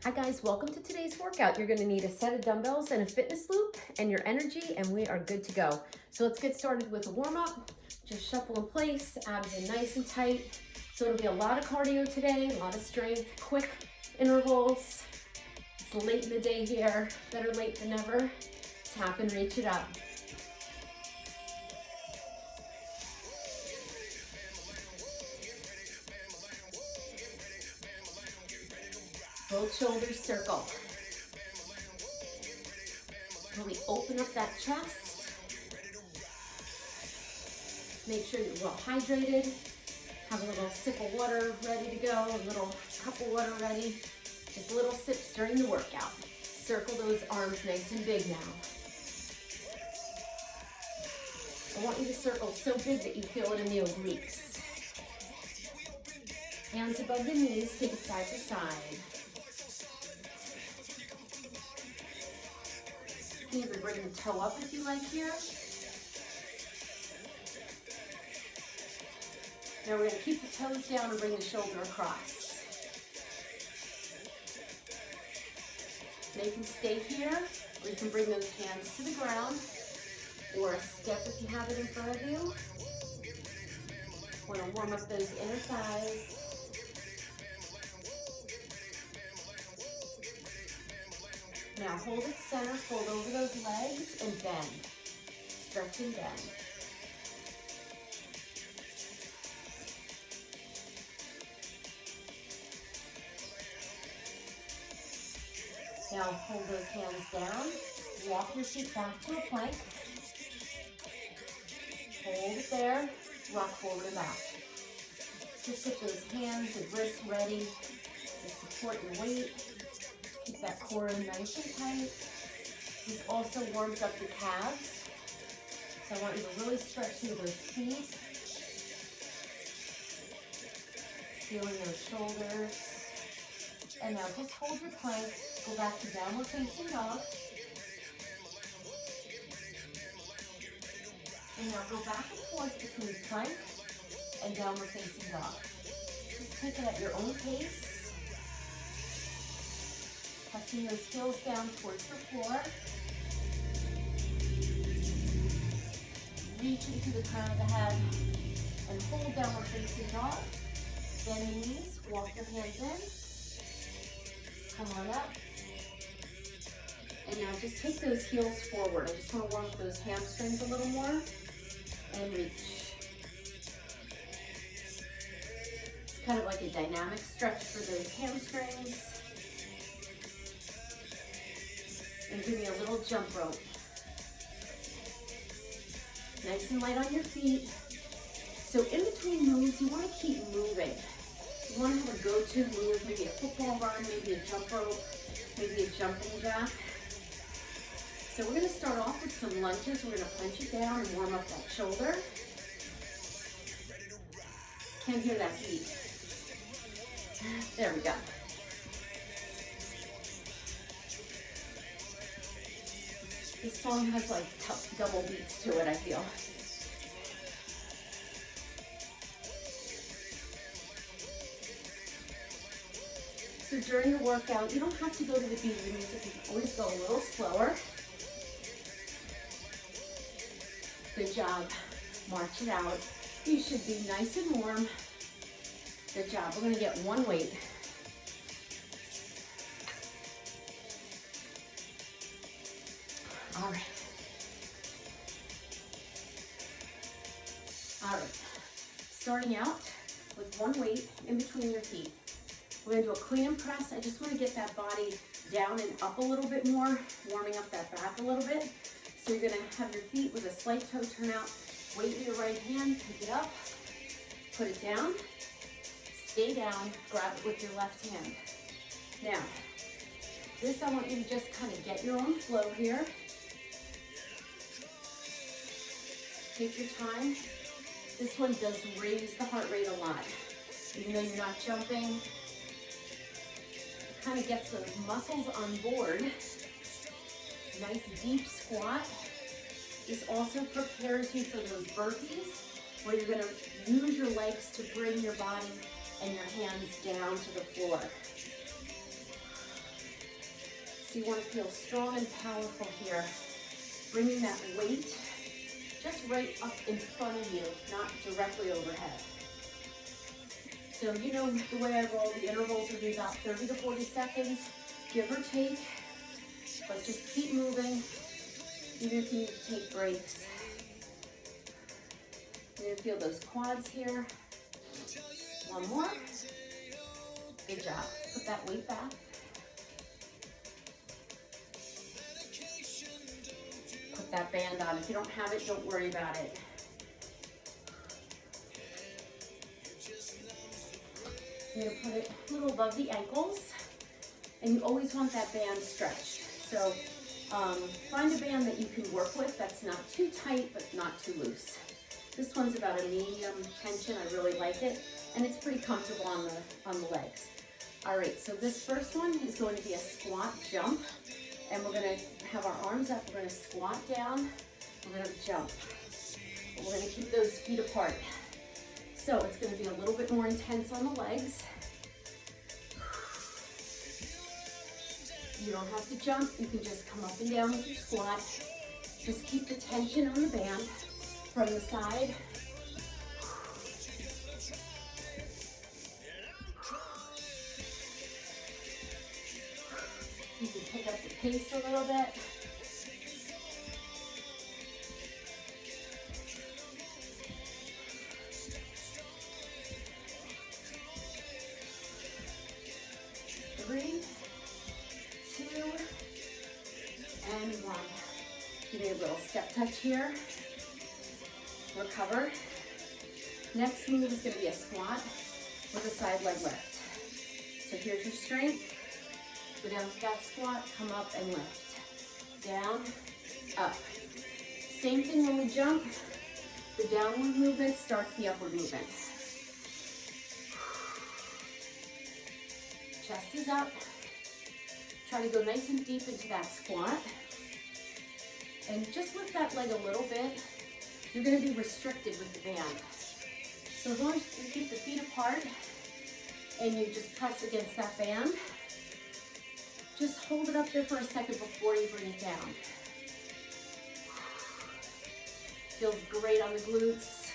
Hi guys, welcome to today's workout. You're gonna need a set of dumbbells and a fitness loop and your energy, and we are good to go. So let's get started with a warm up. Just shuffle in place, abs in nice and tight. So it'll be a lot of cardio today, a lot of strength, quick intervals. It's late in the day here, better late than never. Tap and reach it up. Both shoulders circle. Really open up that chest. Make sure you're well hydrated. Have a little sip of water ready to go, a little cup of water ready. Just little sips during the workout. Circle those arms nice and big now. I want you to circle so big that you feel it in the obliques. Hands above the knees, take it side to side. You can even bring the toe up if you like here. Now we're going to keep the toes down and bring the shoulder across. Now you can stay here, or you can bring those hands to the ground, or a step if you have it in front of you. Want to warm up those inner thighs. Now hold it center, fold over those legs, and bend. Stretch and bend. Now hold those hands down. Walk your feet back to a plank. Hold it there. Rock forward and back. Just get those hands and wrists ready to support your weight. Keep that core in nice and tight. This also warms up your calves. So I want you to really stretch through those feet. Feeling those shoulders. And now just hold your plank. Go back to downward facing dog. And now go back and forth between plank and downward facing dog. Just take it at your own pace. Pressing those heels down towards the floor. Reach into the crown of the head and hold downward facing dog. Bend the knees, walk your hands in. Come on up. And now just take those heels forward. I just want to warm up those hamstrings a little more. And reach. It's kind of like a dynamic stretch for those hamstrings. And give me a little jump rope. Nice and light on your feet. So in between moves, you want to keep moving. You want to have a go-to move, maybe a football run, maybe a jump rope, maybe a jumping jack. So we're going to start off with some lunges. We're going to punch it down and warm up that shoulder. Can't hear that beat. There we go. This song has like double beats to it, I feel. So during the workout, you don't have to go to the beat of the music. You can always go a little slower. Good job. March it out. You should be nice and warm. Good job. We're going to get one weight. All right. All right. Starting out with one weight in between your feet. We're going to do a clean and press. I just want to get that body down and up a little bit more, warming up that back a little bit. So you're going to have your feet with a slight toe turn out. Weight in your right hand, pick it up, put it down, stay down, grab it with your left hand. Now, this I want you to just kind of get your own flow here. Take your time. This one does raise the heart rate a lot. Even though you're not jumping, kind of gets those muscles on board. Nice deep squat. This also prepares you for those burpees, where you're going to use your legs to bring your body and your hands down to the floor. So you want to feel strong and powerful here. Bringing that weight just right up in front of you, not directly overhead. So you know the way I roll, the intervals would be about 30 to 40 seconds, give or take. But just keep moving, even if you need to take breaks. You're gonna feel those quads here. One more. Good job. Put that weight back. Put that band on. If you don't have it, don't worry about it. You're gonna put it a little above the ankles, and you always want that band stretched. So find a band that you can work with that's not too tight, but not too loose. This one's about a medium tension. I really like it, and it's pretty comfortable on the legs. All right, so this first one is going to be a squat jump, and we're gonna have our arms up. We're gonna squat down. We're gonna jump. But we're gonna keep those feet apart. So it's gonna be a little bit more intense on the legs. You don't have to jump. You can just come up and down with your squat. Just keep the tension on the band from the side. You can pick up the pace a little bit. Three, two, and one. Give me a little step touch here. Recover. Next move is going to be a squat with a side leg lift. So here's your strength. Go down to that squat, come up and lift. Down, up. Same thing when we jump. The downward movement starts the upward movement. Chest is up. Try to go nice and deep into that squat. And just lift that leg a little bit. You're going to be restricted with the band. So as long as you keep the feet apart and you just press against that band, just hold it up there for a second before you bring it down. Feels great on the glutes.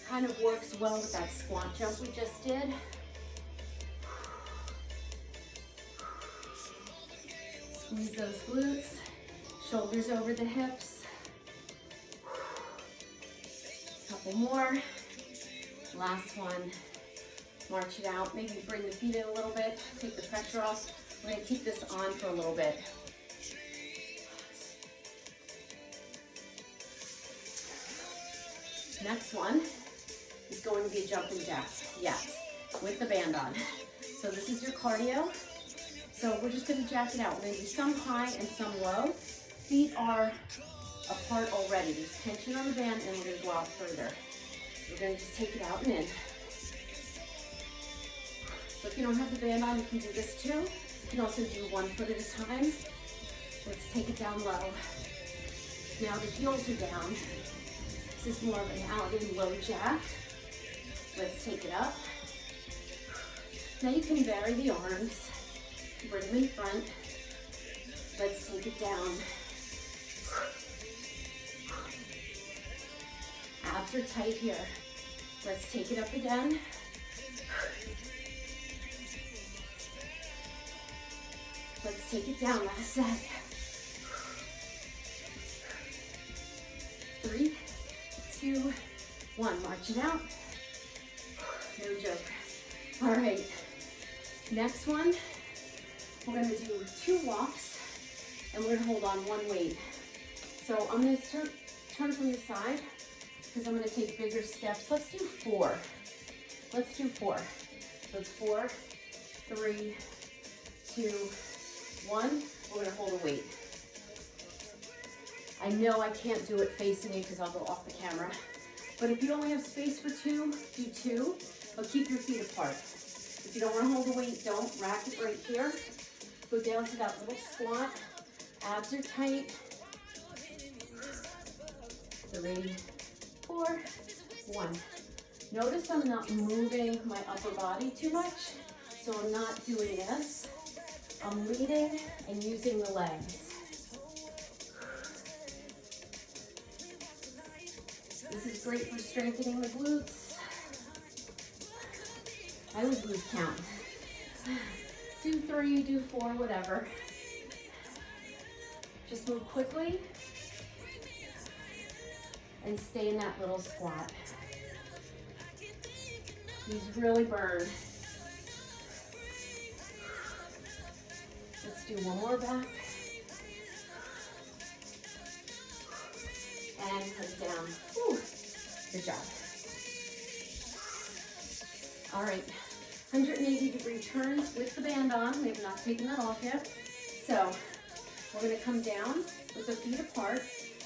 Kind of works well with that squat jump we just did. Squeeze those glutes, shoulders over the hips. Couple more. Last one. March it out. Maybe bring the feet in a little bit. Take the pressure off. We're going to keep this on for a little bit. Next one is going to be a jumping jack. Yes, with the band on. So this is your cardio. So we're just going to jack it out. We're going to do some high and some low. Feet are apart already. There's tension on the band, and we're going to go out further. We're going to just take it out and in. So if you don't have the band on, you can do this too. You can also do 1 foot at a time. Let's take it down low. Now the heels are down. This is more of an out and low jack. Let's take it up. Now you can vary the arms. Bring them in front. Let's take it down. Abs are tight here. Let's take it up again. Let's take it down. Last set. 3, 2, 1. March it out. No joke. All right. Next one, we're going to do 2 walks, and we're going to hold on 1 weight. So I'm going to turn from the side because I'm going to take bigger steps. Let's do 4. Let's do 4. So it's 4, 3, 2, 1. We're going to hold a weight. I know I can't do it facing you because I'll go off the camera. But if you only have space for 2, do 2, but keep your feet apart. If you don't want to hold the weight, don't. Rack it right here. Go down to that little squat. Abs are tight. 3, 4, 1. Notice I'm not moving my upper body too much, so I'm not doing this. I'm leading and using the legs. This is great for strengthening the glutes. I would lose count. Do 3, do 4, whatever. Just move quickly and stay in that little squat. These really burn. Let's do one more back. And put it down. Whew. Good job. All right, 180-degree turns with the band on. We have not taken that off yet. So we're gonna come down with the feet apart.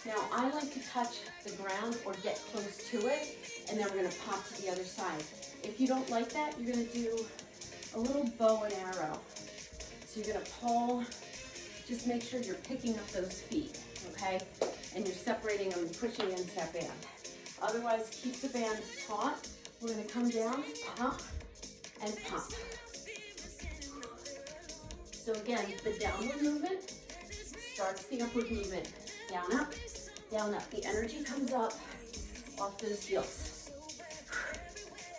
Now I like to touch the ground or get close to it, and then we're gonna pop to the other side. If you don't like that, you're gonna do a little bow and arrow. So you're gonna pull, just make sure you're picking up those feet, okay? And you're separating them and pushing against that band. Otherwise, keep the band taut. We're gonna come down, pop, and pop. So again, the downward movement starts the upward movement. Down, up, down, up. The energy comes up off those heels.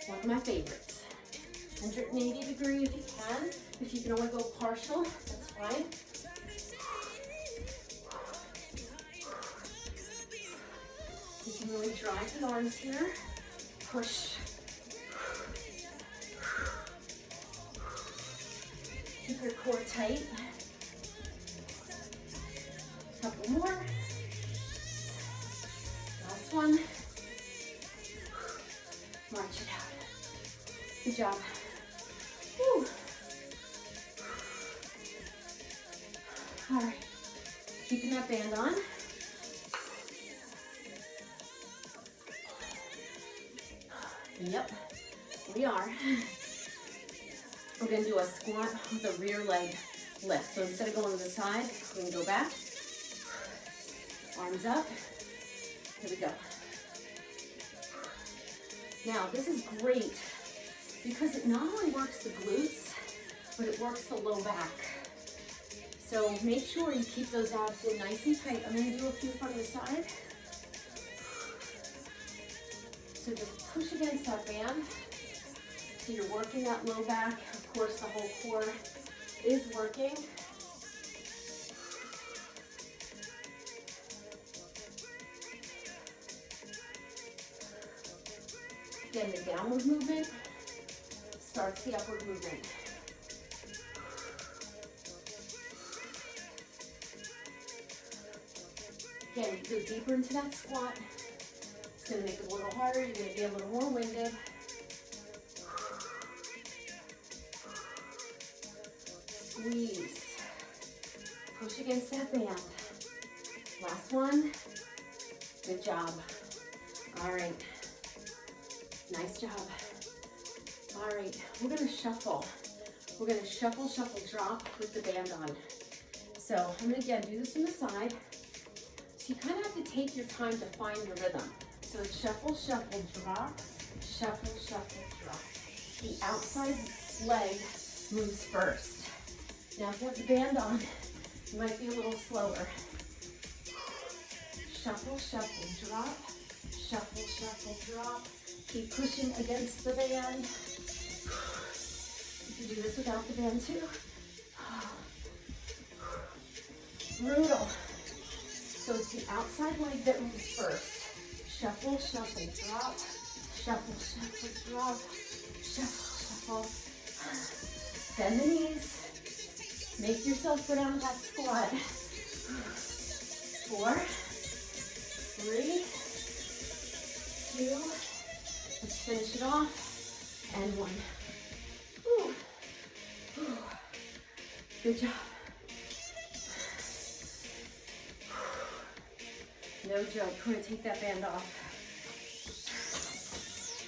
One of my favorites. 180 degree if you can. If you can only go partial, that's fine. You can really drive the arms here. Push. Keep your core tight. Couple more. Last one. March it out. Good job. Whew. All right. Keeping that band on. Yep, we are. We're gonna do a squat with a rear leg lift. So instead of going to the side, we're gonna go back. Arms up. Here we go. Now, this is great because it not only works the glutes, but it works the low back. So make sure you keep those abs in nice and tight. I'm gonna do a few from the side. So just push against that band. So you're working that low back. Of course, the whole core is working. Again, the downward movement starts the upward movement. Again, you go deeper into that squat. It's going to make it a little harder. You're going to be a little more winded. Squeeze. Push against that band. Last one. Good job. All right. Nice job. All right. We're going to shuffle. We're going to shuffle, shuffle, drop with the band on. So I'm going to, again, do this on the side. So you kind of have to take your time to find your rhythm. So it's shuffle, shuffle, drop, shuffle, shuffle, drop. The outside leg moves first. Now if you have the band on, you might be a little slower. Shuffle, shuffle, drop, shuffle, shuffle, drop. Keep pushing against the band. You can do this without the band too. Brutal. So it's the outside leg that moves first. Shuffle, shuffle, drop, shuffle, shuffle, drop, shuffle, shuffle. Bend the knees. Make yourself go down that squat. 4, 3, 2. Let's finish it off. And 1. Whew. Whew. Good job. No joke, we're gonna take that band off.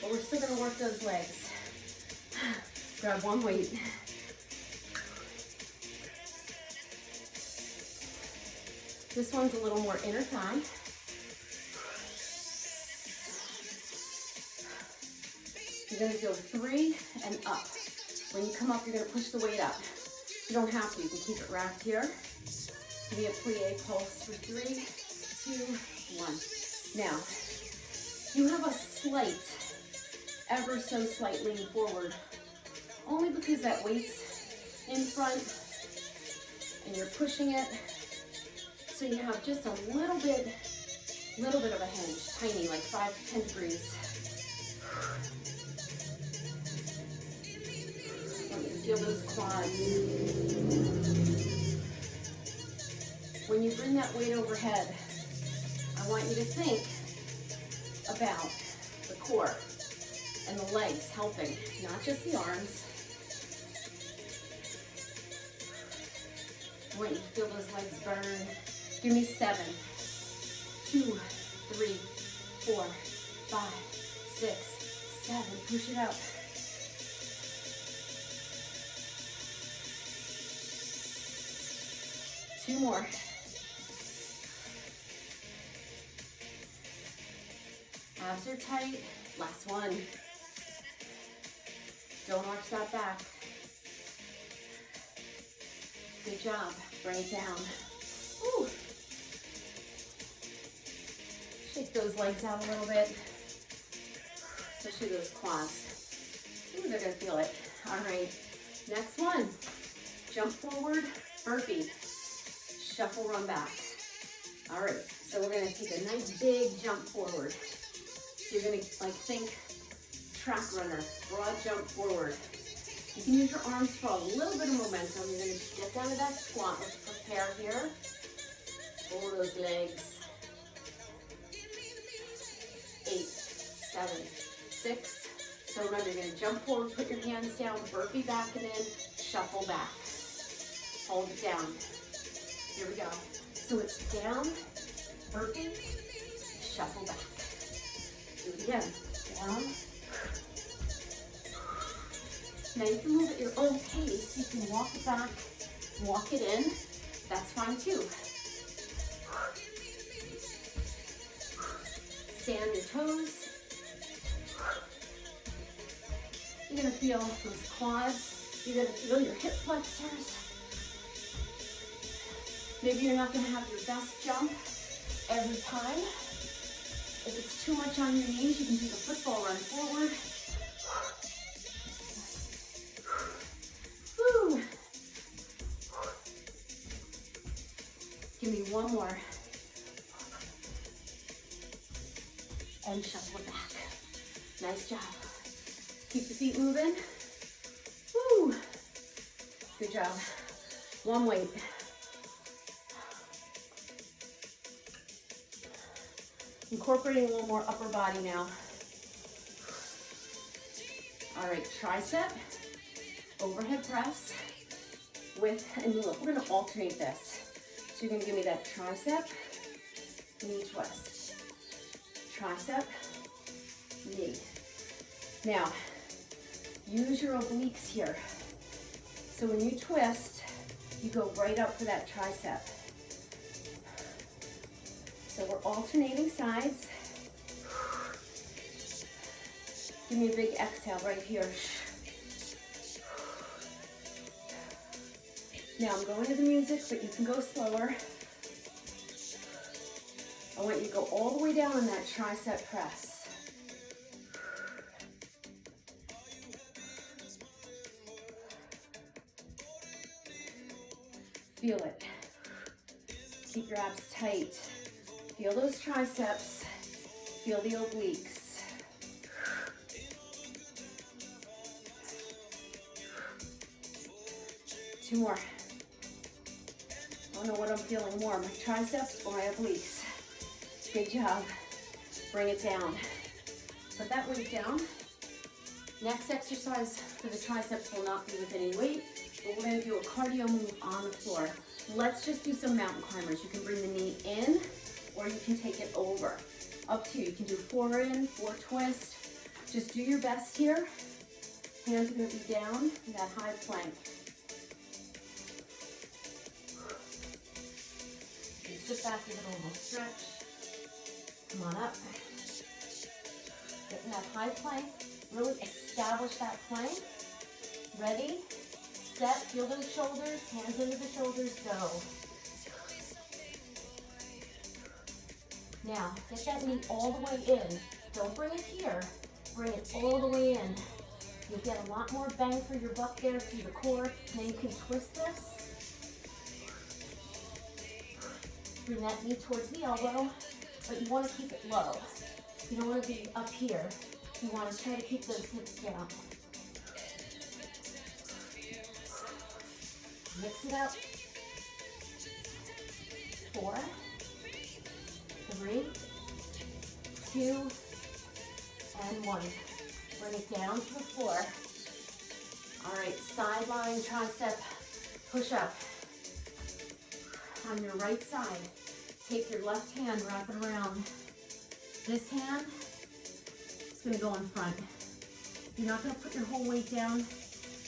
But we're still gonna work those legs. Grab one weight. This one's a little more inner thigh. You're gonna go 3 and up. When you come up, you're gonna push the weight up. You don't have to, you can keep it racked here. Give me a plie pulse for 3, 2, 1. Now, you have a slight, ever so slight lean forward, only because that weight's in front and you're pushing it. So you have just a little bit of a hinge, tiny, like 5 to 10 degrees. Let me feel those quads. When you bring that weight overhead, I want you to think about the core and the legs helping, not just the arms. I want you to feel those legs burn. Give me 7, 2, 3, 4, 5, 6, 7. Push it out. Two more. Abs are tight. Last one. Don't arch that back. Good job. Bring it down. Woo. Shake those legs out a little bit, especially those quads. Ooh, they're gonna feel it. All right, next one. Jump forward, burpee. Shuffle, run back. All right, so we're gonna take a nice big jump forward. So you're gonna think track runner, broad jump forward. You can use your arms for a little bit of momentum. You're gonna get down to that squat. Let's prepare here. Pull those legs. 8, 7, 6. So remember, you're gonna jump forward, put your hands down, burpee back and in, shuffle back. Hold it down. Here we go. So it's down, burpee, shuffle back. Do it again. Down. Now you can move at your own pace. You can walk it back, walk it in. That's fine too. Stay on your toes. You're gonna feel those quads. You're gonna feel your hip flexors. Maybe you're not gonna have your best jump every time. If it's too much on your knees, you can take a football run forward. Woo. Give me one more. And shuffle it back. Nice job. Keep the feet moving. Woo. Good job. One weight. Incorporating a little more upper body now. All right, tricep, overhead press with a knee lift. We're gonna alternate this. So you're gonna give me that tricep, knee twist. Tricep, knee. Now, use your obliques here. So when you twist, you go right up for that tricep. So we're alternating sides. Give me a big exhale right here. Now I'm going to the music, but you can go slower. I want you to go all the way down on that tricep press. Feel it. Keep your abs tight. Feel those triceps. Feel the obliques. Two more. I don't know what I'm feeling more, my triceps or my obliques. Good job. Bring it down. Put that weight down. Next exercise for the triceps will not be with any weight, but we're going to do a cardio move on the floor. Let's just do some mountain climbers. You can bring the knee in or you can take it over. Up to you. You can do 4 in, 4 twist. Just do your best here. Hands are going to be down in that high plank. Sit back, give it a little stretch. Come on up. Get in that high plank. Really establish that plank. Ready, set, feel those shoulders, hands under the shoulders, go. Now, get that knee all the way in. Don't bring it here, bring it all the way in. You'll get a lot more bang for your buck there through the core. And then you can twist this. Bring that knee towards the elbow, but you want to keep it low. You don't want to be up here. You want to try to keep those hips down. Mix it up. 4, 3, 2, and 1. Bring it down to the floor. All right, side lying tricep push up. On your right side, take your left hand, wrap it around. This hand is going to go in front. You're not going to put your whole weight down.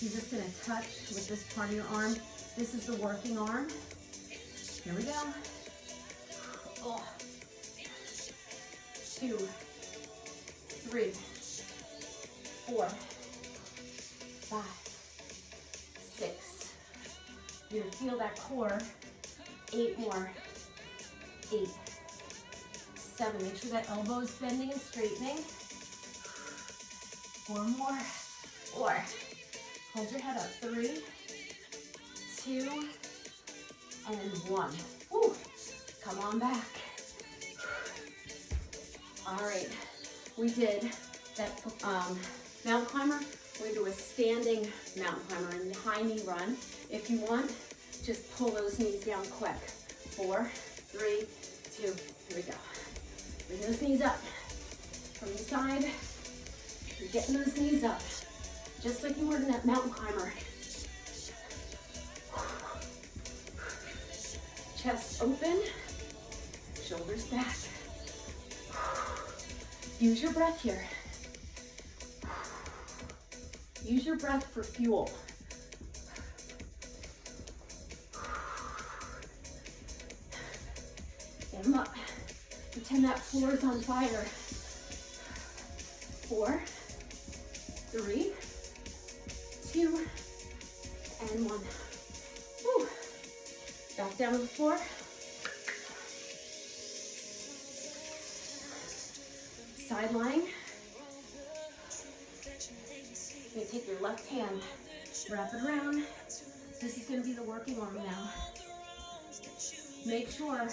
You're just going to touch with this part of your arm. This is the working arm. Here we go. Oh. 2, 3, 4, 5, 6. You're going to feel that core. 8 more. 8, 7. Make sure that elbow is bending and straightening. 4 more. 4. Hold your head up. 3, 2, and 1. Woo. Come on back. All right. We did that mountain climber. We're going to do a standing mountain climber and high knee run. If you want, just pull those knees down quick. 4, 3, 2, here we go. Bring those knees up. From the side, you're getting those knees up. Just like you were in that mountain climber. Chest open, shoulders back. Use your breath here. Use your breath for fuel. Get them up. Pretend that floor is on fire. 4, 3, 2, and 1. Woo. Back down to the floor. Side lying. You're going to take your left hand, wrap it around. This is going to be the working arm now. Make sure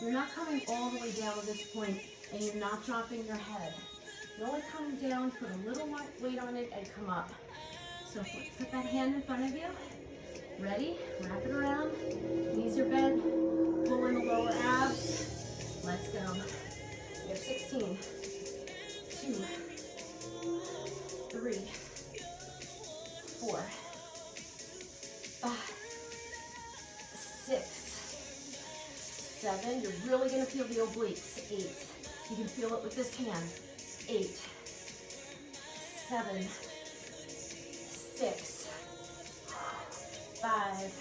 you're not coming all the way down at this point and you're not dropping your head. You're only coming down, put a little weight on it, and come up. So put that hand in front of you. Ready? Wrap it around. Knees are bent. Pull in the lower abs. Let's go. We have 16. 2, 3, 4, 5, 6, 7. You're really going to feel the obliques. 8. You can feel it with this hand. 8, 7, 6, 5,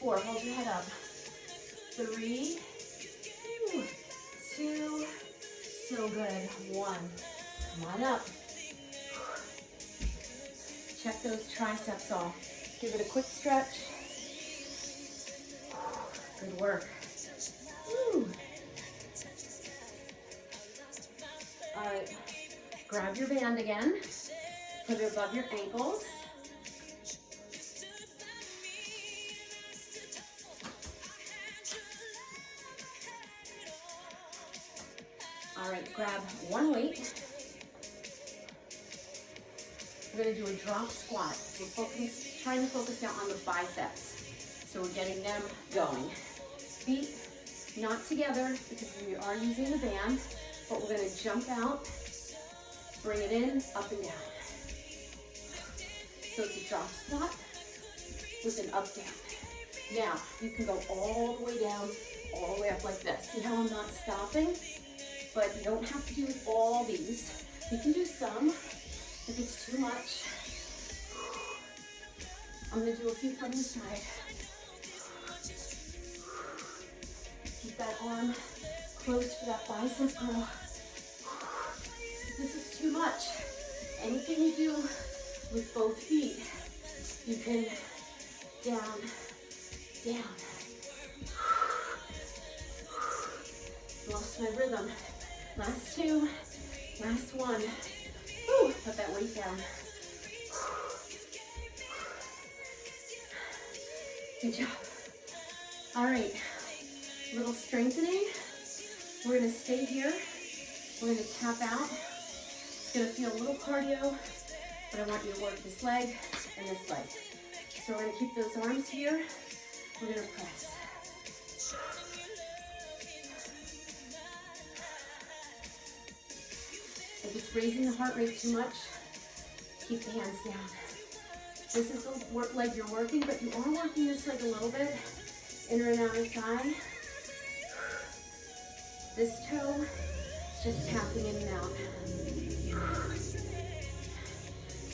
4. Hold your head up. 3, 2. So good. 1. Come on up. Check those triceps off. Give it a quick stretch. Good work. Woo. All right. Grab your band again. Put it above your ankles. All right, grab one weight. We're going to do a drop squat. We're trying to focus now on the biceps. So we're getting them going. Feet not together because we are using the band, but we're going to jump out, bring it in, up and down. So it's a drop squat with an up down. Now, you can go all the way down, all the way up like this. See how I'm not stopping? But you don't have to do all these. You can do some if it's too much. I'm going to do a few from the side. Keep that arm close for that bicep curl. This is too much. Anything you do with both feet Deep in, down, down. Lost my rhythm. Last two, last one. Whew, put that weight down. Good job. All right, little strengthening. We're gonna stay here. We're gonna tap out. It's gonna feel a little cardio, but I want you to work this leg and this leg. So we're gonna keep those arms here. We're gonna press. If it's raising the heart rate too much, keep the hands down. This is the leg you're working, but you are working this leg a little bit. Inner and outer thigh. This toe is just tapping in and out.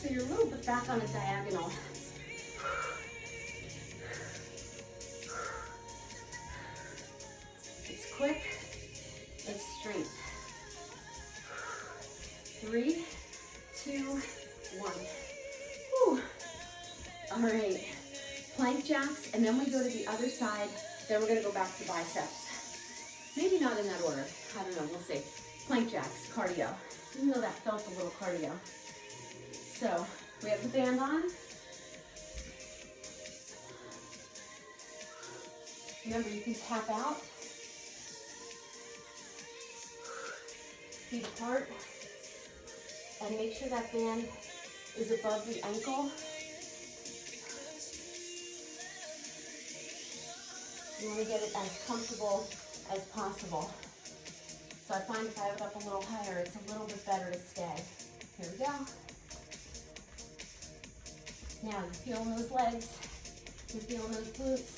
So you're a little bit back on a diagonal. It's quick, it's straight. 3, 2, 1. Whew. All right, plank jacks, and then we go to the other side. Then we're gonna go back to biceps. Maybe not in that order. I don't know, we'll see. Plank jacks, cardio. Even though that felt a little cardio. So we have the band on. Remember, you can tap out. Feet apart. And make sure that band is above the ankle. You want to get it as comfortable as possible. So I find if I have it up a little higher, it's a little bit better to stay. Here we go. Now you're feeling those legs, you're feeling those glutes.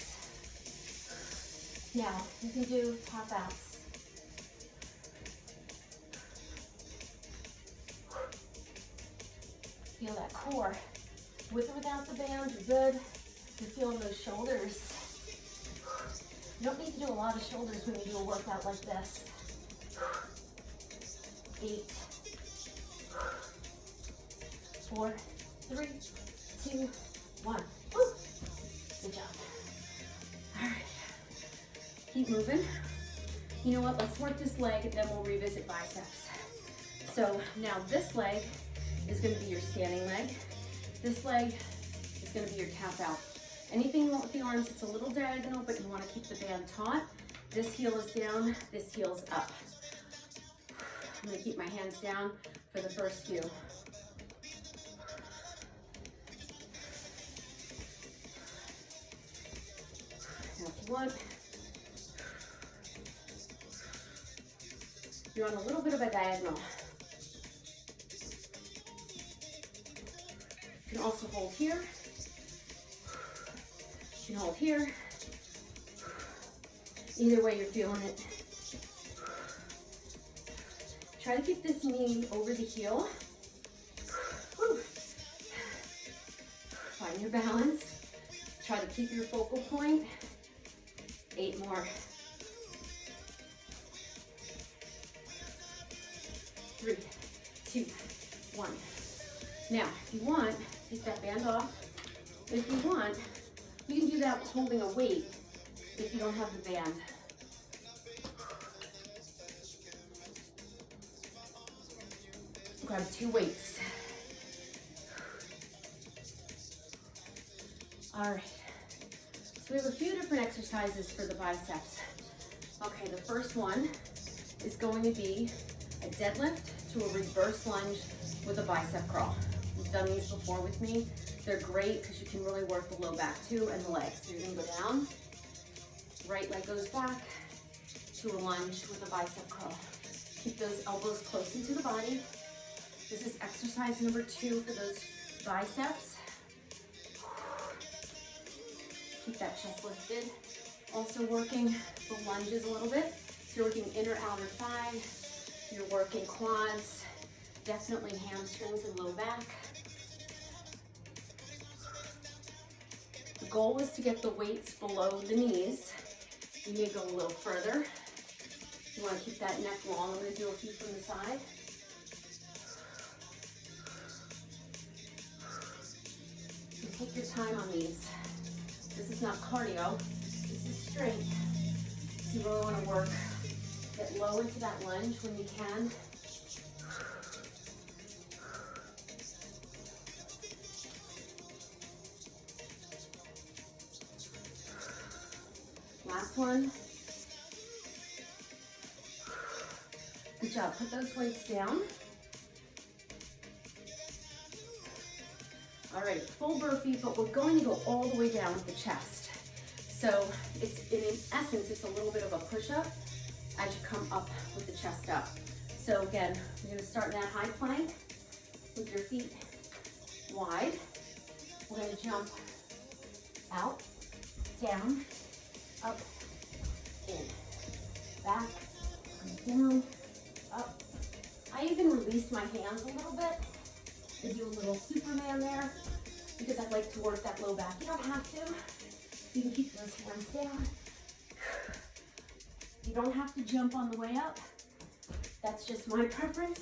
Now you can do tap outs. Feel that core. With or without the band, you're good. You're feeling those shoulders. You don't need to do a lot of shoulders when you do a workout like this. 8, 4, 3, 2, 1. Woo. Good job. All right. Keep moving. You know what? Let's work this leg and then we'll revisit biceps. So now this leg is going to be your standing leg. This leg is going to be your tap out. Anything with the arms, it's a little diagonal, but you want to keep the band taut. This heel is down, this heel's up. I'm going to keep my hands down for the first few. Now if you want, you're on a little bit of a diagonal. You can also hold here. You can hold here. Either way you're feeling it. Try to keep this knee over the heel. Whew. Find your balance. Try to keep your focal point. 8 more. 3, 2, 1. Now, if you want, take that band off. If you want, you can do that holding a weight if you don't have the band. Grab 2 weights. All right. So we have a few different exercises for the biceps. Okay, the first one is going to be a deadlift to a reverse lunge with a bicep curl. You've done these before with me. They're great because you can really work the low back too and the legs. So you're gonna go down, right leg goes back to a lunge with a bicep curl. Keep those elbows close into the body. This is exercise number 2 for those biceps. Keep that chest lifted. Also working the lunges a little bit. So you're working inner outer thigh. You're working quads, definitely hamstrings and low back. The goal is to get the weights below the knees. You may go a little further. You want to keep that neck long. I'm going to do a few from the side. You take your time on these. This is not cardio, this is strength. You really want to work, get low into that lunge when you can. Last one. Good job, put those weights down. All right, full burpee, but we're going to go all the way down with the chest. So it's, in essence, it's a little bit of a push-up as you come up with the chest up. So again, you're gonna start in that high plank with your feet wide. We're gonna jump out, down, up, in, back, down, up. I even released my hands a little bit to do a little Superman there because I like to work that low back. You don't have to. You can keep those hands down. You don't have to jump on the way up. That's just my preference.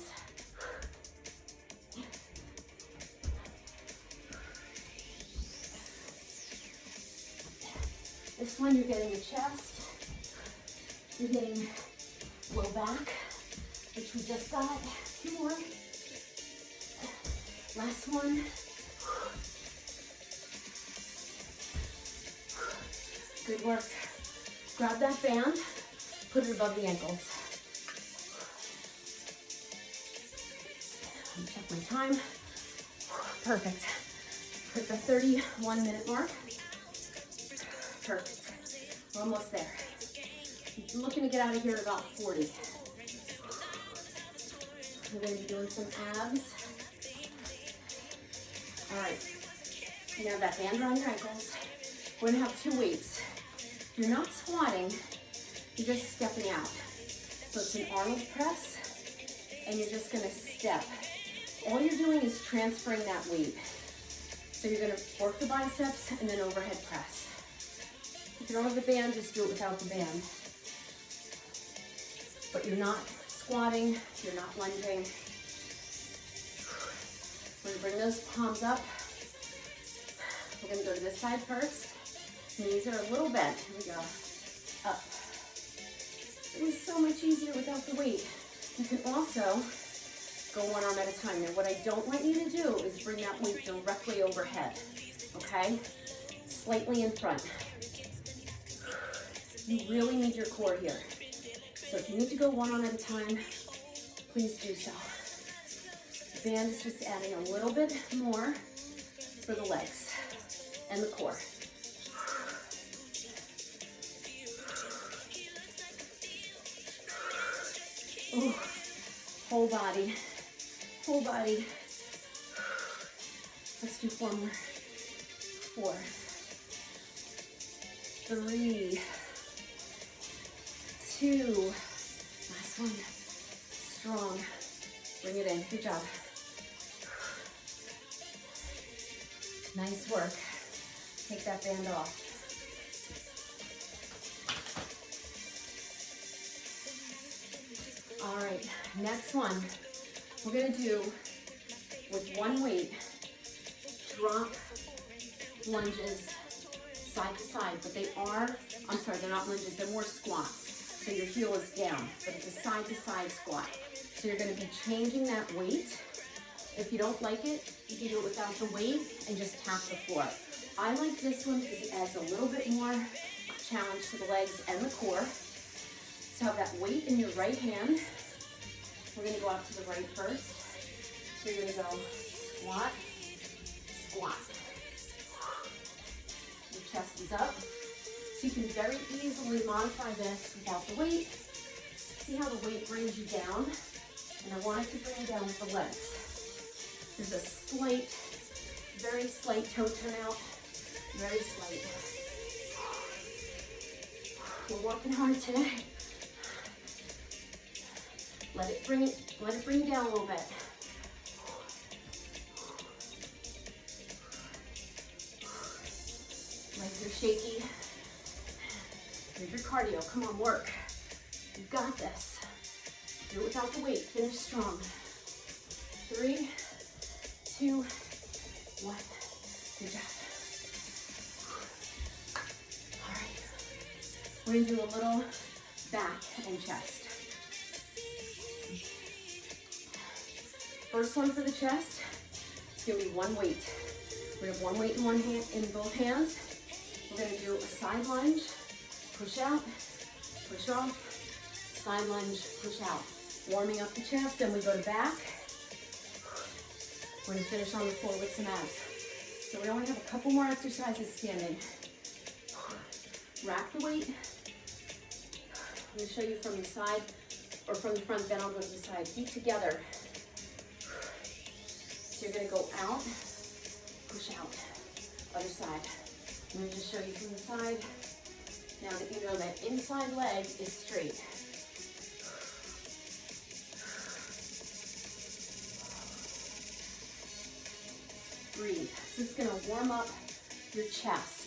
This one, you're getting the chest. You're getting low back, which we just got. 2 more. Last one. Good work. Grab that band, put it above the ankles. Let me check my time. Perfect. Hit the 31-minute mark. Perfect. We're almost there. I'm looking to get out of here at about 40. We're going to be doing some abs. All right. You have that band around your ankles. We're going to have 2 weights. You're not squatting, you're just stepping out. So it's an Arnold press, and you're just going to step. All you're doing is transferring that weight. So you're going to work the biceps and then overhead press. If you don't have the band, just do it without the band. But you're not squatting, you're not lunging. We're going to bring those palms up. We're going to go to this side first. Knees are a little bent. Here we go. Up. It was so much easier without the weight. You can also go one arm at a time. Now, what I don't want you to do is bring that weight directly overhead, okay? Slightly in front. You really need your core here. So if you need to go one arm at a time, please do so. The band is just adding a little bit more for the legs and the core. Ooh, whole body, whole body. Let's do 4 more. 4, 3, 2. Last one. Strong. Bring it in. Good job. Nice work. Take that band off. All right, next one, we're gonna do with 1 weight, drop lunges side to side, but they are, I'm sorry, they're not lunges, they're more squats. So your heel is down, but it's a side to side squat. So you're gonna be changing that weight. If you don't like it, you can do it without the weight and just tap the floor. I like this one because it adds a little bit more challenge to the legs and the core. So have that weight in your right hand. We're going to go out to the right first. So you're going to go squat, squat. Your chest is up. So you can very easily modify this without the weight. See how the weight brings you down? And I want it to bring you down with the legs. There's a slight, very slight toe turnout. Very slight. We're working hard today. Let it bring you down a little bit. Legs are shaky. Here's your cardio. Come on, work. You got this. Do it without the weight. Finish strong. 3, 2, 1. Good job. We're gonna do a little back and chest. First one for the chest, it's gonna be one weight. We have one weight in one hand, in both hands. We're gonna do a side lunge, push out, push off, side lunge, push out. Warming up the chest, then we go to back. We're gonna finish on the floor with some abs. So we only have a couple more exercises standing. Rack the weight. I'm gonna show you from the side or from the front, then I'll go to the side. Feet together. So you're gonna go out, push out, other side. I'm gonna just show you from the side. Now that you know that inside leg is straight. Breathe. This is gonna warm up your chest.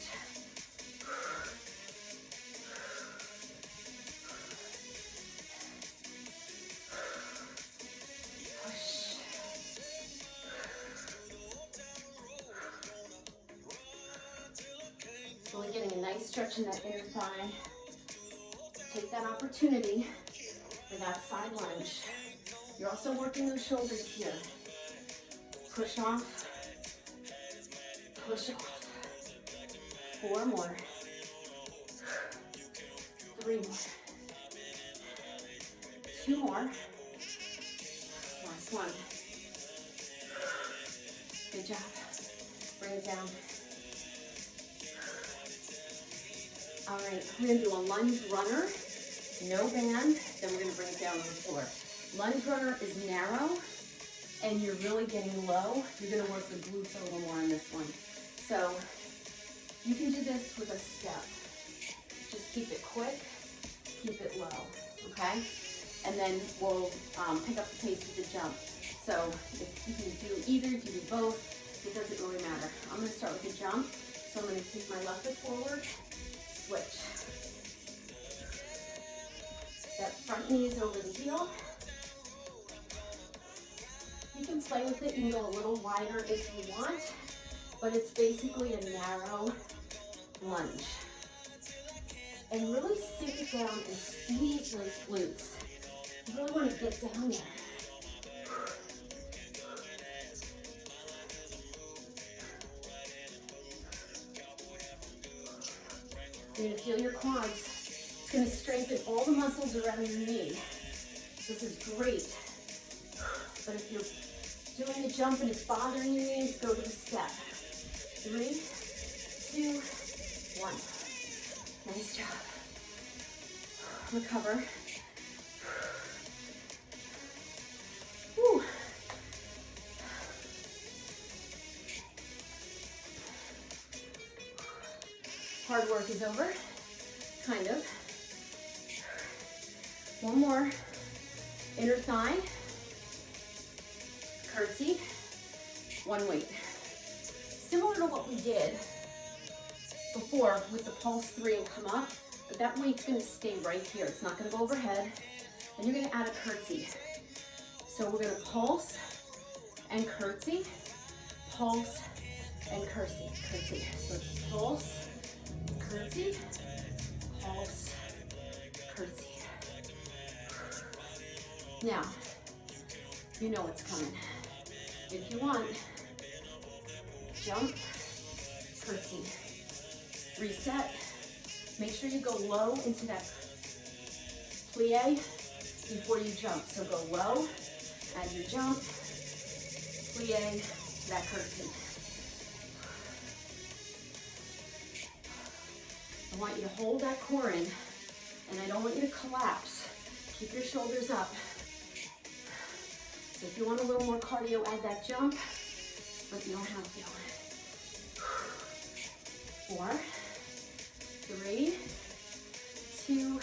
Really getting a nice stretch in that inner thigh. Take that opportunity for that side lunge. You're also working those shoulders here. Push off, push off. 4 more. 3 more. 2 more. Last one. Good job. Bring it down. All right, we're gonna do a lunge runner, no band, then we're gonna bring it down on the floor. Lunge runner is narrow, and you're really getting low. You're gonna work the glutes a little more on this one. So you can do this with a step. Just keep it quick, keep it low, okay? And then we'll pick up the pace with the jump. So if you can do either, you can do both, it doesn't really matter. I'm gonna start with the jump. So I'm gonna take my left foot forward, switch. That front knee is over the heel. You can play with it, you can go a little wider if you want, but it's basically a narrow lunge. And really sink it down and squeeze those glutes. You really want to get down there. You're going to feel your quads. It's going to strengthen all the muscles around your knee. This is great. But if you're doing a jump and it's bothering your knees, go to the step. 3, 2, 1. Nice job. Recover. Whew. Hard work is over, kind of. One more. Inner thigh. Curtsy. One weight. Similar to what we did before with the pulse 3 and come up, but that weight's going to stay right here. It's not going to go overhead. And you're going to add a curtsy. So we're going to pulse and curtsy, pulse and curtsy, curtsy. So it's pulse, curtsy, pulse, curtsy. Now, you know what's coming. If you want, jump, curtsy, reset. Make sure you go low into that plie before you jump. So go low, add your jump, plie, that curtsy. I want you to hold that core in, and I don't want you to collapse. Keep your shoulders up. So if you want a little more cardio, add that jump, but you don't have to. 4, 3, 2,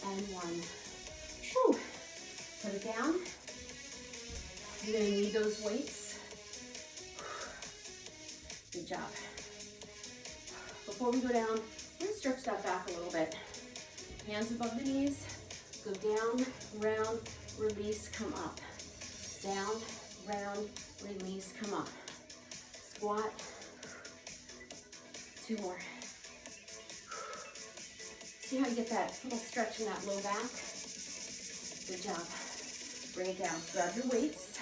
and 1. Whew. Put it down. You're going to need those weights. Good job. Before we go down, I'm going to stretch that back a little bit. Hands above the knees. Go down, round, release, come up. Down, round, release, come up. Squat. 2 more. See how you get that little stretch in that low back? Good job. Bring it down. Grab your weights.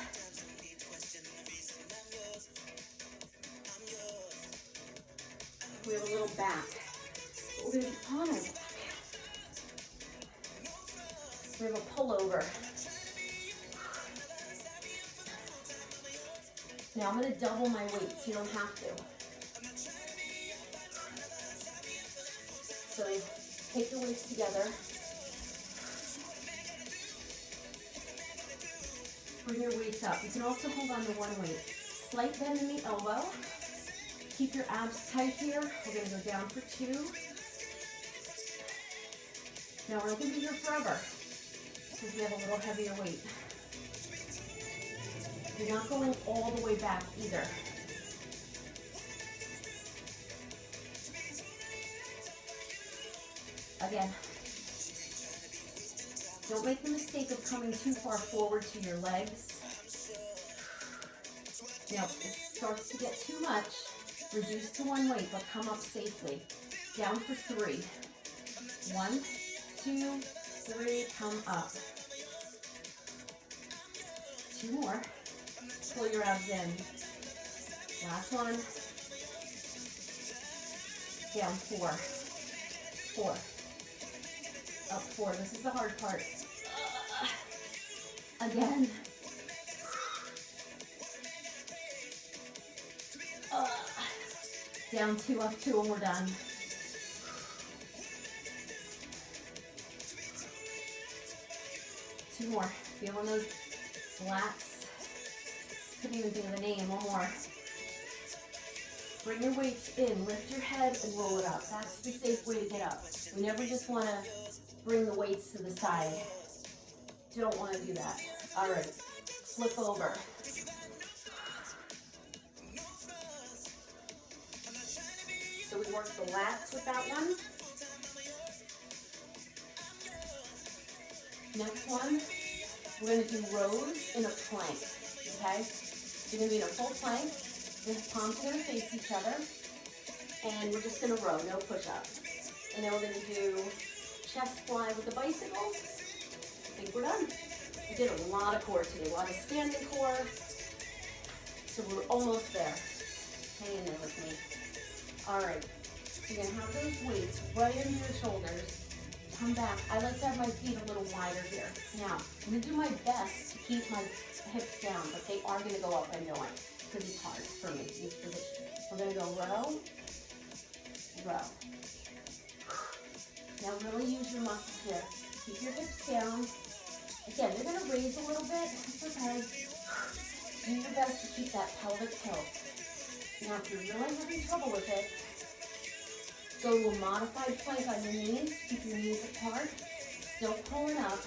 We have a little back. We're going to be on our back. We have a pullover. Now I'm going to double my weights. You don't have to. So take your weights together. Bring your weights up. You can also hold on to one weight. Slight bend in the elbow. Keep your abs tight here. We're going to go down for 2. Now we're not going to be here forever because we have a little heavier weight. You're not going all the way back either. Again, don't make the mistake of coming too far forward to your legs. Now, if it starts to get too much, reduce to one weight, but come up safely. Down for 3. 1, 2, 3, come up. 2 more. Pull your abs in. Last one. Down 4. 4. Up 4. This is the hard part. Again. Down 2, up 2, and we're done. Two more. Feeling those lats. Couldn't even think of the name. One more. Bring your weights in. Lift your head and roll it up. That's the safe way to get up. We never just want to bring the weights to the side. Don't want to do that. All right. Flip over. So we work the lats with that one. Next one, we're going to do rows in a plank, okay? You're going to be in a full plank. The palms are going to face each other. And we're just going to row, no push-up. And then we're going to do chest fly with the bicycle. I think we're done. We did a lot of core today, a lot of standing core. So we're almost there. Hang in there with me. All right, so you're gonna have those weights right into your shoulders. Come back. I like to have my feet a little wider here. Now, I'm gonna do my best to keep my hips down, but they are gonna go up, I know it, because it's hard for me, this position. We're gonna go row, row. Now really use your muscles here. Keep your hips down. Again, you're gonna raise a little bit, it's okay. Do your best to keep that pelvic tilt. Now, if you're really having trouble with it, go to a modified plank on your knees. Keep your knees apart. Still pulling up.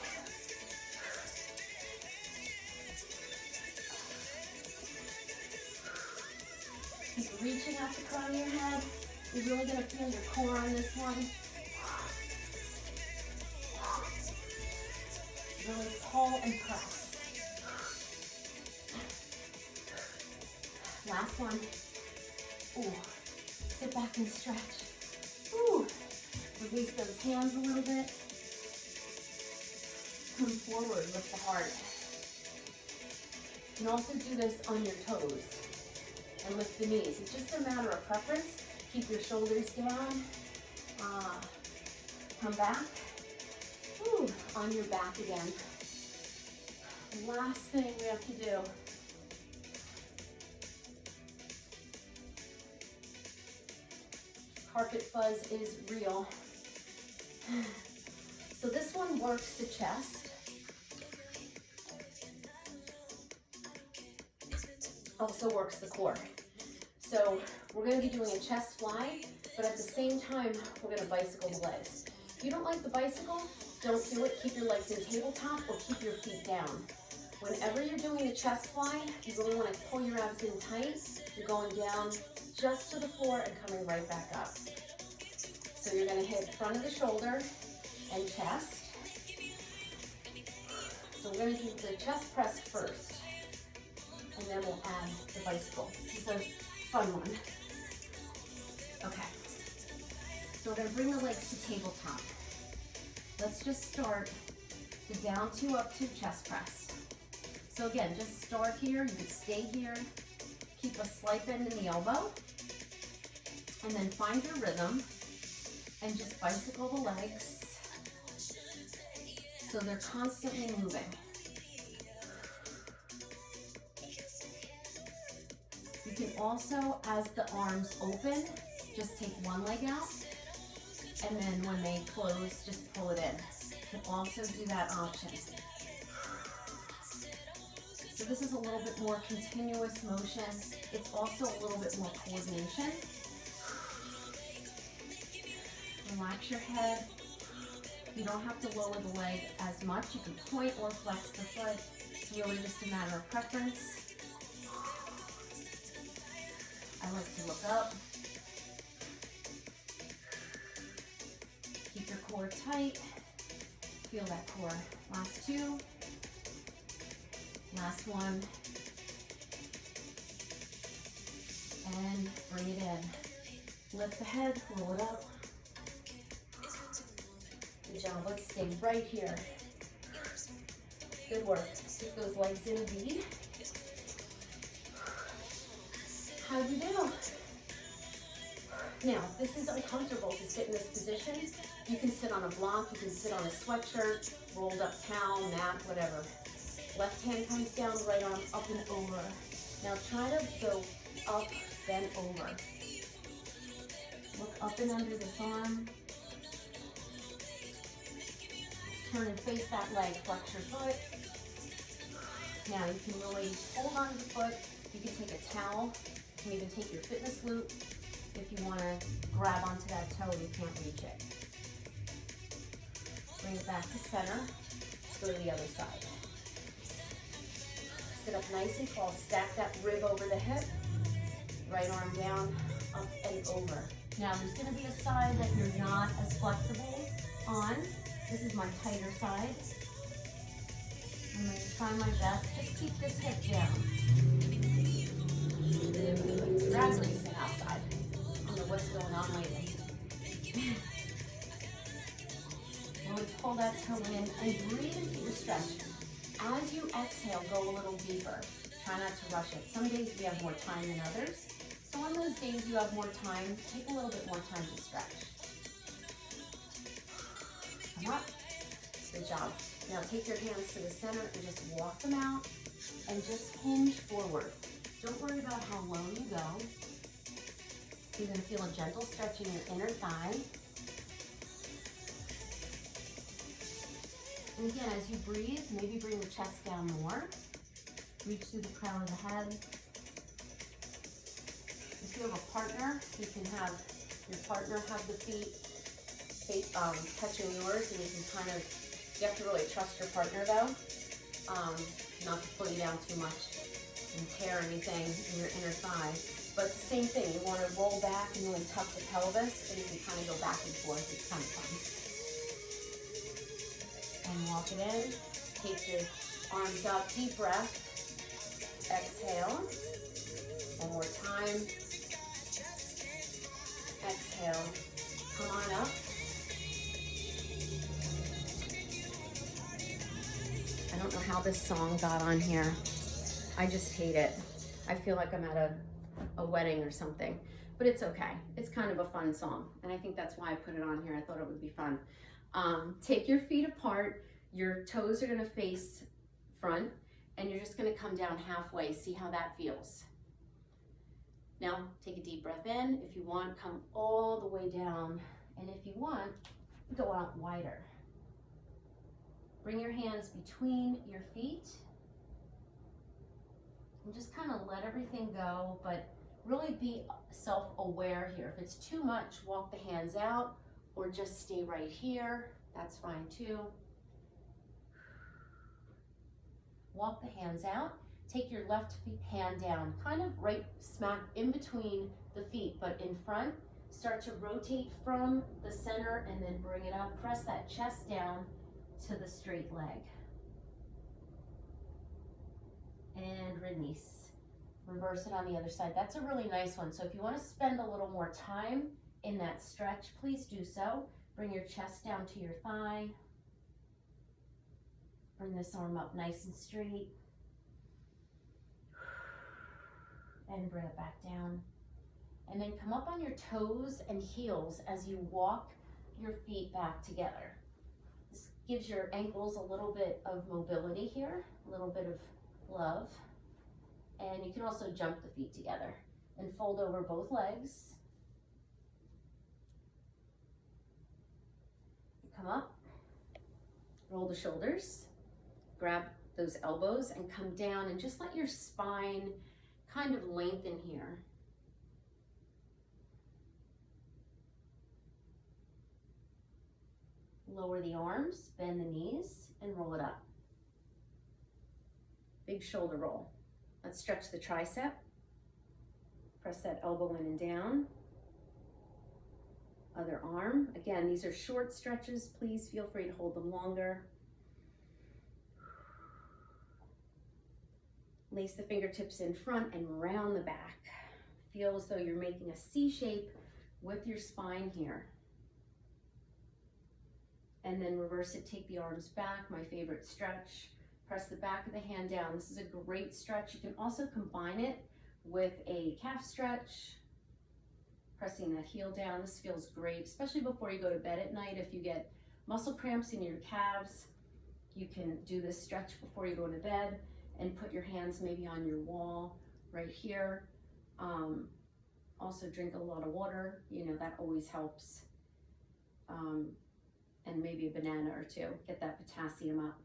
Keep reaching out the crown of your head. You're really going to feel your core on this one. Really pull and press. Last one. Ooh, sit back and stretch. Ooh, release those hands a little bit. Come forward, lift the heart. You can also do this on your toes and lift the knees. It's just a matter of preference. Keep your shoulders down. Come back. Ooh, on your back again. Last thing we have to do. Carpet fuzz is real. So this one works the chest. Also works the core. So we're going to be doing a chest fly, but at the same time, we're going to bicycle the legs. If you don't like the bicycle, don't do it. Keep your legs in tabletop or keep your feet down. Whenever you're doing a chest fly, you really want to pull your abs in tight. You're going down just to the floor and coming right back up. So you're going to hit front of the shoulder and chest. So we're going to do the chest press first, and then we'll add the bicycle. This is a fun one. Okay. So we're going to bring the legs to tabletop. let's just start the down 2 up 2 chest press. So again, just start here, you can stay here, keep a slight bend in the elbow, and then find your rhythm and just bicycle the legs so they're constantly moving. You can also, as the arms open, just take one leg out, and then when they close, just pull it in. You can also do that option. So this is a little bit more continuous motion. It's also a little bit more coordination. Relax your head. You don't have to lower the leg as much. You can point or flex the foot. It's really just a matter of preference. I like to look up. Keep your core tight. Feel that core. Last 2. Last 1. And bring it in. Lift the head, roll it up. Good job. Let's stay right here. Good work. Keep those legs in a V. How'd you do? Now, this is uncomfortable to sit in this position. You can sit on a block, you can sit on a sweatshirt, rolled up towel, mat, whatever. Left hand comes down, right arm up and over. Now try to go up, then over. Look up and under this arm. Turn and face that leg, flex your foot. Now you can really hold on to the foot. You can take a towel. You can even take your fitness loop. If you want to grab onto that toe, you can't reach it. Bring it back to center. Let's go to the other side. Sit up nice and tall. Stack that rib over the hip. Right arm down, up and over. Now there's going to be a side that you're not as flexible on. This is my tighter side. I'm going to try my best. Just keep this hip down. Drag racing outside. I don't know what's going on lately. Really pull that toe in and breathe into your stretch. As you exhale, go a little deeper. Try not to rush it. Some days we have more time than others. So on those days you have more time, take a little bit more time to stretch. Come up. Good job. Now take your hands to the center and just walk them out and just hinge forward. Don't worry about how low you go. You're going to feel a gentle stretch in your inner thigh. And again, as you breathe, maybe bring the chest down more. Reach through the crown of the head. If you have a partner, you can have your partner have the feet touching yours, and you can kind of, you have to really trust your partner though, not to pull you down too much and tear anything in your inner thigh. But the same thing, you want to roll back and really tuck the pelvis, and you can kind of go back and forth. It's kind of fun. And walk it in. Take your arms up, deep breath. Exhale. One more time. Exhale. Come on up. I don't know how this song got on here. I just hate it. I feel like I'm at a wedding or something, but it's okay. It's kind of a fun song, and I think that's why I put it on here. I thought it would be fun. Take your feet apart. Your toes are gonna face front, and you're just gonna come down halfway. See how that feels. Now, take a deep breath in. If you want, come all the way down, and if you want, go out wider. Bring your hands between your feet, and just kind of let everything go, but really be self-aware here. If it's too much, walk the hands out, or just stay right here. That's fine too. Walk the hands out. Take your left hand down, kind of right smack in between the feet, but in front. Start to rotate from the center and then bring it up. Press that chest down to the straight leg. And release. Reverse it on the other side. That's a really nice one. So if you want to spend a little more time in that stretch, please do so. Bring your chest down to your thigh. Bring this arm up nice and straight. And bring it back down. And then come up on your toes and heels as you walk your feet back together. This gives your ankles a little bit of mobility here, a little bit of love. And you can also jump the feet together and fold over both legs. Come up, roll the shoulders, grab those elbows and come down and just let your spine kind of lengthen here. Lower the arms, bend the knees, and roll it up. Big shoulder roll. Let's stretch the tricep. Press that elbow in and down. Other arm. Again, these are short stretches. Please feel free to hold them longer. Lace the fingertips in front and round the back. Feel as though you're making a C shape with your spine here. And then reverse it, take the arms back, my favorite stretch. Press the back of the hand down. This is a great stretch. You can also combine it with a calf stretch. Pressing that heel down. This feels great, especially before you go to bed at night. If you get muscle cramps in your calves, you can do this stretch before you go to bed and put your hands maybe on your wall right here. Also drink a lot of water, you know, that always helps. And maybe a banana or two, get that potassium up.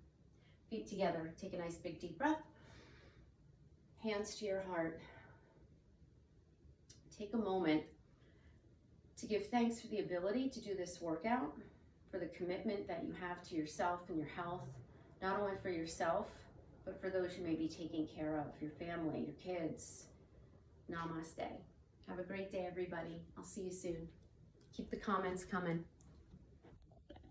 Feet together, take a nice big deep breath. Hands to your heart. Take a moment to give thanks for the ability to do this workout, for the commitment that you have to yourself and your health, not only for yourself, but for those you may be taking care of, your family, your kids. Namaste. Have a great day, everybody. I'll see you soon. Keep the comments coming.